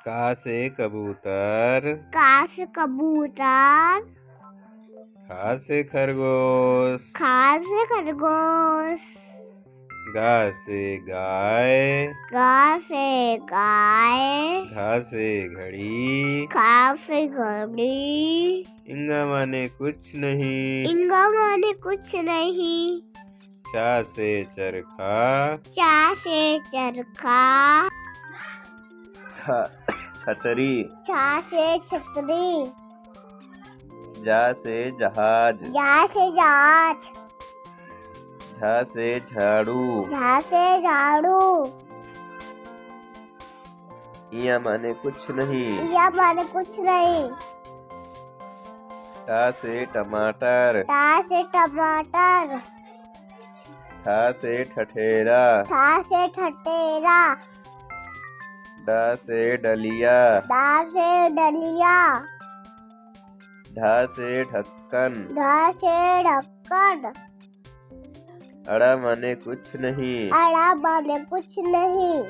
का से कबूतर। का से कबूतर। खा से खरगोश। खा से खरगोश। गा से गाय। गा से गाय। घा से घड़ी। घा से घड़ी। इंगा माने कुछ नहीं। इंगा माने कुछ नहीं। चा से चरखा। चा से चरखा। छा से छतरी। छा से छतरी। जा से जहाज। जा से जहाज। झा से झाड़ू। झा से झाड़ू। इया माने कुछ नहीं। इया माने कुछ नहीं। टा से टमाटर। टा से टमाटर। ठा से ठठेरा। ठा से ठठेरा। डा से डलिया। डा से डलिया। ढा से ढक्कन। ढा से ढक्कन। अड़ा माने कुछ नहीं। अड़ा माने कुछ नहीं।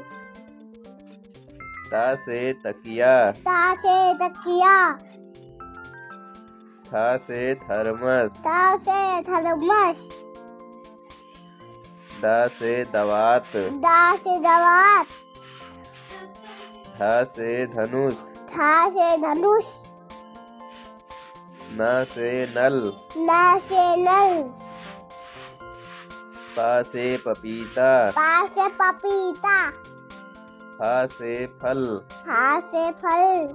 ता से तकिया। ता से तकिया। था से थर्मस। ता से थर्मस। दा से दवात। दा से दवात। धा से धनुष। था से धनुष। ना से नल। ना से नल। पा से पपीता। पा से पपीता। फा से फल। फा से फल।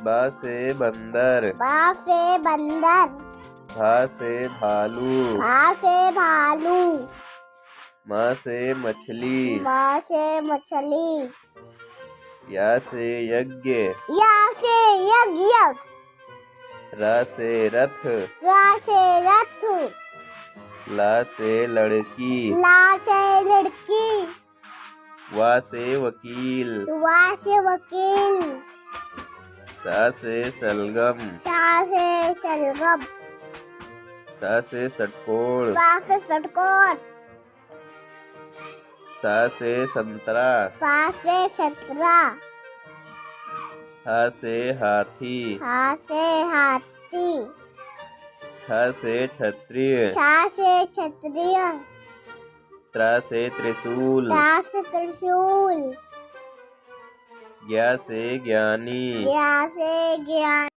बा से बंदर। बा से बंदर। भा से भालू। भा से भालू। माँ से मछली। माँ से मछली। या से यज्ञ। या से यज्ञ। रा से रथ। रा से रथ। ला से लड़की। ला से लड़की। वा से वकील। वा से वकील। सा से सलगम। सा से शलगम। सा से षटकोण। सा से षटकोण। सा से संतरा। सा से संतरा। हा से हाथी। हा से हाथी। छा से क्षत्रिय। छा से क्षत्रिय। त्रा से त्रिशूल। ता से त्रिशूल। ज्ञा से ज्ञानी। ज्ञा से ज्ञान।